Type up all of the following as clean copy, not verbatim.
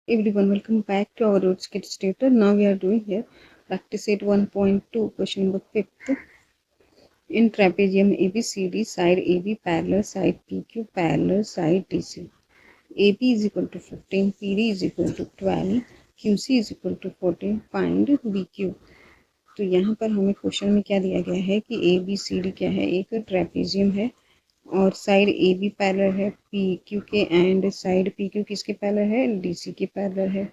Everyone, welcome back to our Roots Kids Tutor. Now we are doing here practice set 1.2, question number 5th. In trapezium ABCD, side AB parallel side PQ parallel side DC. AB is equal to 15, PD is equal to 12, QC is equal to 14. Find BQ. तो यहाँ पर हमें question में क्या दिया गया है कि ABCD क्या है, एक ट्रेपेजियम है और साइड ए बी पैरेलल है पी क्यू के एंड साइड पी क्यू किसके पैरेलल है, डीसी के पैरेलल है।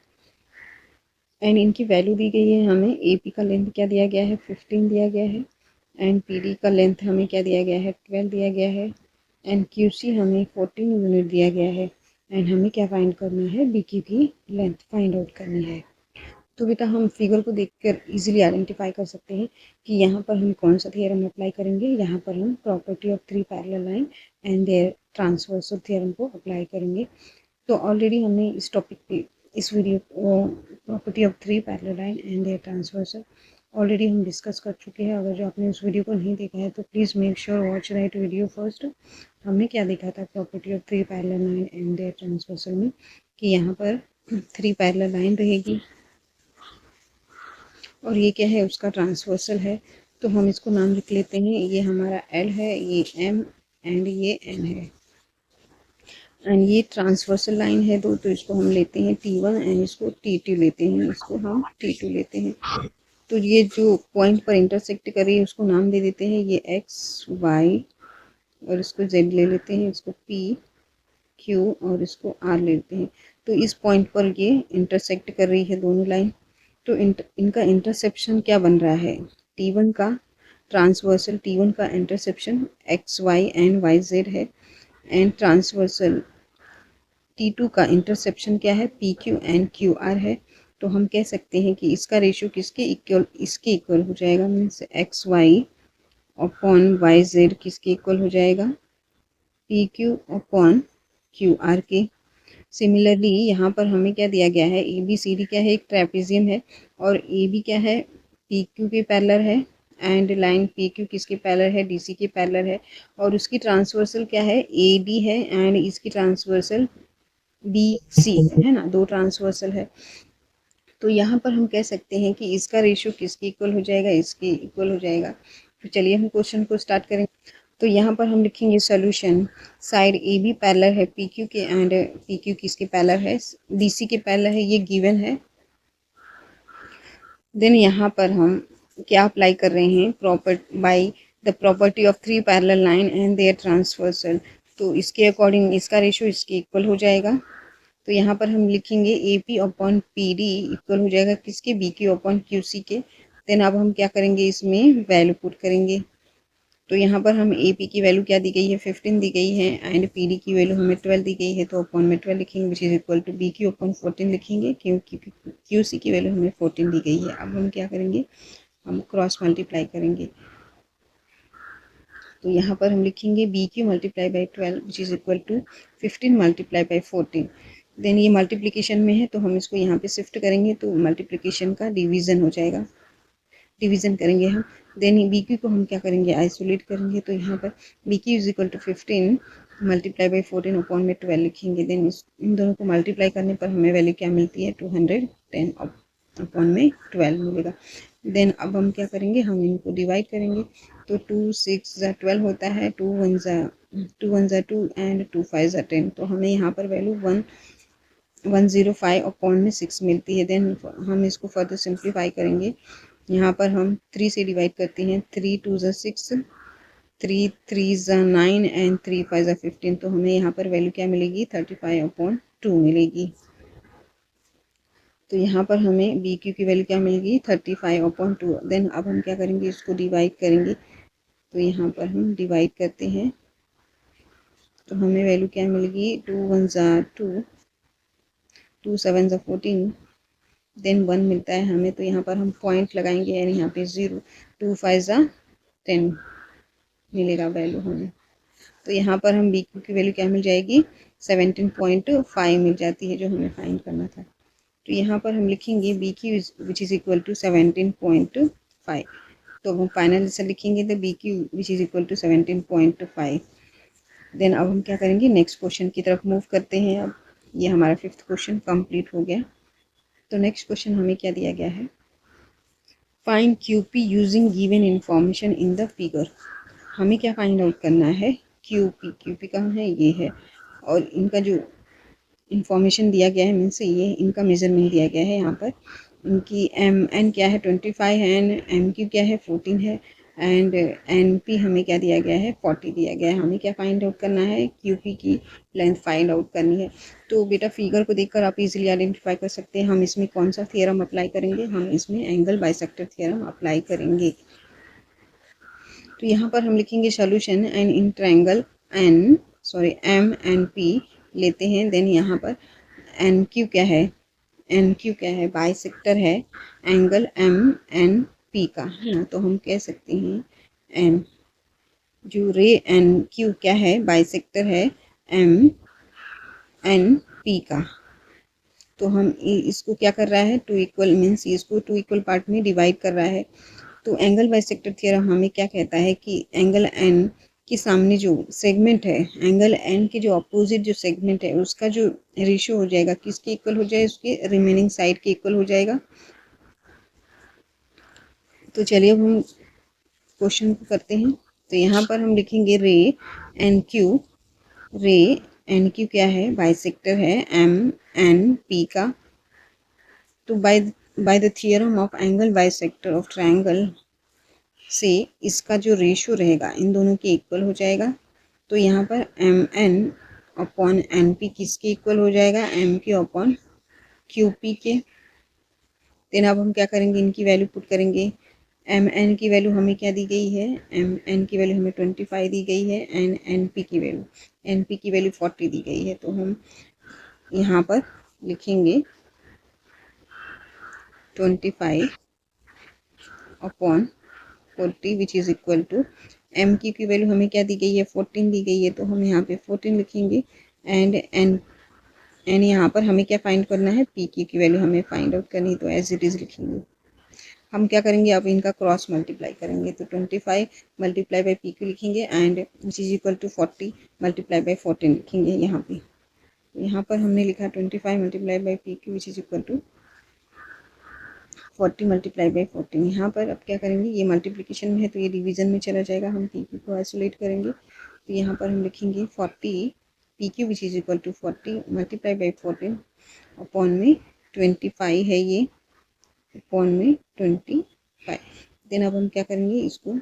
एंड इनकी वैल्यू दी गई है हमें। ए पी का लेंथ क्या दिया गया है, 15 दिया गया है। एंड पी डी का लेंथ हमें क्या दिया गया है, 12 दिया गया है। एंड क्यू सी हमें 14 यूनिट दिया गया है। एंड हमें क्या फाइंड करना है, बी क्यू की लेंथ फाइंड आउट करनी है। तो बेटा हम फिगर को देखकर इजीली आइडेंटिफाई कर सकते हैं कि यहाँ पर हम कौन सा थ्योरम अप्लाई करेंगे। यहाँ पर हम property of three parallel line and their transversal theorem को अप्लाई करेंगे। तो ऑलरेडी हमने इस टॉपिक पे इस video property of three parallel line and their transversal already हम डिस्कस कर चुके हैं। अगर जो आपने उस वीडियो को नहीं देखा है तो please make sure watch that video first. हमने क्या देखा था property of three parallel line and their transversal में कि यहाँ पर थ्री पैरेलल लाइन रहेगी और ये क्या है, उसका ट्रांसवर्सल है। तो हम इसको नाम लिख लेते हैं, ये हमारा एल है, ये एम एंड ये एन है। एंड ये ट्रांसवर्सल लाइन है दो, तो इसको हम लेते हैं T1 एंड इसको T2 लेते हैं, इसको हम T2 लेते हैं। तो ये जो पॉइंट पर इंटरसेक्ट कर रही है उसको नाम दे देते हैं, ये एक्स वाई और इसको जेड ले लेते हैं, इसको P Q और इसको R ले लेते हैं। तो इस पॉइंट पर ये इंटरसेक्ट कर रही है दोनों लाइन। तो इनका इंटरसेप्शन क्या बन रहा है, T1 का ट्रांसवर्सल, T1 का interception X Y and Y Z है। एंड ट्रांसवर्सल T2 का इंटरसेप्शन क्या है, P Q and Q R है। तो हम कह सकते हैं कि इसका रेशियो किसके इक्वल, इसके इक्वल हो जाएगा। Means X Y upon Y Z किसके इक्वल हो जाएगा, P Q upon Q R के। सिमिलरली यहाँ पर हमें क्या दिया गया है, ए बी सी डी क्या है, एक ट्रेपेजियम है और ए बी क्या है, पी क्यू के पैरेलल है एंड लाइन पी क्यू किसके पैरेलल है, डी सी के पैरेलल है। और उसकी ट्रांसवर्सल क्या है, ए डी है एंड इसकी ट्रांसवर्सल बी सी है ना, दो ट्रांसवर्सल है। तो यहाँ पर हम कह सकते हैं कि इसका रेशियो किसके इक्वल हो जाएगा, इसके इक्वल हो जाएगा। तो चलिए हम क्वेश्चन को स्टार्ट करेंगे। तो यहाँ पर हम लिखेंगे solution, side A B parallel है पी क्यू के एंड पी क्यू किसके पैरेलल है, डी सी के पैरेलल है, ये गिवन है। देन यहाँ पर हम क्या अप्लाई कर रहे हैं, by the property of three parallel line and their transversal. तो इसके अकॉर्डिंग इसका रेशियो इसके इक्वल हो जाएगा। तो यहाँ पर हम लिखेंगे A P upon P D equal हो जाएगा किसके, B Q upon Q C के। देन अब हम क्या करेंगे, इसमें वैल्यू पुट करेंगे। तो यहाँ पर हम ए पी की वैल्यू क्या दी गई है, 15 दी गई है एंड पी डी की वैल्यू हमें 12 दी गई है। तो अपॉन में 12 लिखेंगे which is equal to B Q upon 14 लिखेंगे क्योंकि क्यू सी की वैल्यू हमें 14 दी गई है। अब हम क्या करेंगे, हम क्रॉस मल्टीप्लाई करेंगे। तो यहाँ पर हम लिखेंगे B Q multiply by 12 which is equal to 15 multiply by 14। Then ये मल्टीप्लिकेशन में है तो हम इसको यहाँ पे शिफ्ट करेंगे तो मल्टीप्लिकेशन का डिवीज़न हो जाएगा, डिवीज़न करेंगे हम। देन बी क्यू को हम क्या करेंगे, आइसोलेट करेंगे। तो यहाँ पर B Q is equal to 15 multiply by 14 upon में 12 लिखेंगे। देन इन दोनों को मल्टीप्लाई करने पर हमें वैल्यू क्या मिलती है, 210 अपॉन में 12 मिलेगा। देन अब हम क्या करेंगे, हम इनको डिवाइड करेंगे। तो 2 6 12 होता है, 2 1 2 एंड 2 5 10। तो हमें यहाँ पर वैल्यू 105 अपॉन में 6 मिलती है। देन हम इसको फर्दर सिंप्लीफाई करेंगे। यहाँ पर हम 3 से डिवाइड करते हैं, 3 2 6, 3 3 9 एंड 3 5 15। तो हमें यहाँ पर वैल्यू क्या मिलेगी, 35 अपॉन 2 मिलेगी। तो यहाँ पर हमें बी क्यू की वैल्यू क्या मिलेगी, 35 अपॉन 2। देन अब हम क्या करेंगे, इसको डिवाइड करेंगे। तो यहाँ पर हम डिवाइड करते हैं तो हमें वैल्यू क्या मिलेगी, 2 1 2, 2 7 14, देन 1 मिलता है हमें। तो यहाँ पर हम पॉइंट लगाएंगे यानी यहाँ पे 0, 2 5 10 मिलेगा वैल्यू हमें। तो यहाँ पर हम बी क्यू की वैल्यू क्या मिल जाएगी, 17.5 मिल जाती है जो हमें फाइंड करना था। तो यहाँ पर हम लिखेंगे B Q which is equal to 17.5। तो हम फाइनल आंसर लिखेंगे तो B Q which is equal to 17.5। Then अब हम क्या करेंगे, नेक्स्ट क्वेश्चन की तरफ मूव करते हैं। अब ये हमारा 5th क्वेश्चन कंप्लीट हो गया। तो नेक्स्ट क्वेश्चन हमें क्या दिया गया है, find QP using given information in the figure. हमें क्या फाइंड आउट करना है, क्यूपी। क्यूपी कहाँ है, ये है, और इनका जो इंफॉर्मेशन दिया गया है मीन्स ये इनका मेजरमेंट दिया गया है। यहाँ पर इनकी एम एन क्या है 25 है, एंड एम क्यू क्या है 14 है, एंड एन पी हमें क्या दिया गया है 40 दिया गया है। हमें क्या फाइंड आउट करना है, क्यू पी की लेंथ फाइंड आउट करनी है। तो बेटा फिगर को देखकर आप इजीली आइडेंटिफाई कर सकते हैं हम इसमें कौन सा थियरम अप्लाई करेंगे, हम इसमें एंगल बाइसेक्टर थियरम अप्लाई करेंगे। तो यहाँ पर हम लिखेंगे solution and in triangle M and P लेते हैं। देन यहाँ पर एन क्यू क्या है, एन क्यू क्या है बाइसेक्टर है एंगल एम एन पी का, है ना। तो हम कह सकते हैं एन जो रे एन क्यू क्या है बाइसेक्टर है एम एन पी का। तो हम इसको क्या कर रहा है, टू इक्वल मीन्स इसको टू इक्वल पार्ट में डिवाइड कर रहा है। तो एंगल बाइसेक्टर थ्योरम हमें क्या कहता है कि एंगल एन के सामने जो सेगमेंट है, एंगल एन के जो अपोजिट जो सेगमेंट है उसका जो रेशियो हो जाएगा किसके इक्वल हो जाए, उसके रिमेनिंग साइड के इक्वल हो जाएगा। तो चलिए अब हम क्वेश्चन को करते हैं। तो यहाँ पर हम लिखेंगे रे एन क्यू क्या है बाइसेक्टर है एम एन पी का। तो by the theorem of angle bisector of triangle से इसका जो रेशियो रहेगा इन दोनों के इक्वल हो जाएगा। तो यहाँ पर M N upon N P किसके इक्वल हो जाएगा, M Q upon Q P के। देन अब हम क्या करेंगे, इनकी वैल्यू पुट करेंगे। एम एन की वैल्यू हमें क्या दी गई है, एम एन की वैल्यू हमें 25 दी गई है, एंड एन पी की वैल्यू 40 दी गई है। तो हम यहाँ पर लिखेंगे 25 upon 40 which is equal to M की वैल्यू हमें क्या दी गई है 14 दी गई है। तो हम यहाँ पे 14 लिखेंगे, एंड एन यहाँ पर हमें क्या फाइंड करना है, पी की वैल्यू हमें फाइंड आउट करनी है। तो एज इट इज़ लिखेंगे। हम क्या करेंगे, अब इनका क्रॉस मल्टीप्लाई करेंगे। तो 25 मल्टीप्लाई बाई पी क्यू लिखेंगे, and which is equal to 40 multiply by 14 लिखेंगे यहाँ पे। यहाँ पर हमने लिखा 25 multiply by P Q which is equal to 40 multiply by 14। यहाँ पर अब क्या करेंगे, ये मल्टीप्लिकेशन में है तो ये डिवीजन में चला जाएगा, हम पी क्यू को आइसोलेट करेंगे। तो यहाँ पर हम लिखेंगे 40 P Q which is equal to 40 multiply by 14 upon में 25 है ये, अपॉन में 25। देन अब हम क्या करेंगे, इसको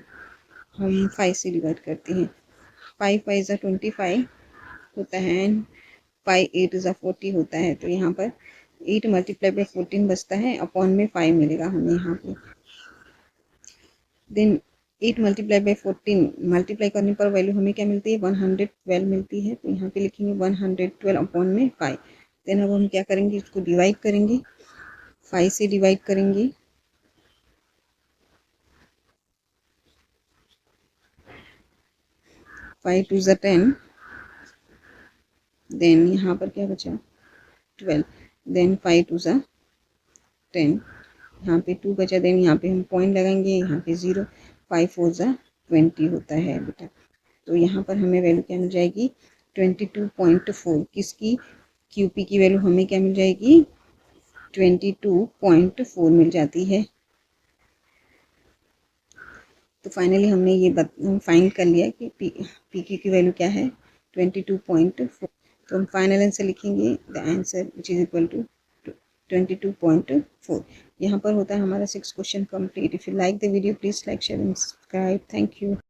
हम 5 से डिवाइड करते हैं। 5 5 ज़ा 25 होता है, एंड 5 8 ज़ा 40 होता है। तो यहाँ पर 8 मल्टीप्लाई बाई 14 बचता है, अपॉन में 5 मिलेगा हमें यहाँ पे। देन 8 मल्टीप्लाई बाई 14 मल्टीप्लाई करने पर वैल्यू हमें क्या मिलती है 112 मिलती है। तो यहाँ पे लिखेंगे 112 अपॉन में 5। देन अब हम क्या करेंगे, इसको डिवाइड करेंगे, 5 से डिवाइड करेंगे। 5 2 ज़ा 10, देन यहाँ पर क्या बचा 12, देन 5 2 ज़ा 10, यहाँ पे 2 बचा, देन यहाँ पे हम पॉइंट लगाएंगे, यहाँ पे 0, 5 4 ज़ा 20 होता है बेटा। तो यहाँ पर हमें वैल्यू क्या मिल जाएगी 22.4। किसकी, क्यूपी की वैल्यू हमें क्या मिल जाएगी 22.4 मिल जाती है। तो फाइनली हमने ये फाइंड कर लिया कि पी क्यू की वैल्यू क्या है 22.4। तो हम फाइनल आंसर लिखेंगे, the answer which is equal to 22.4। यहाँ पर होता है हमारा 6 question complete. If you like the video please like share and subscribe. Thank you.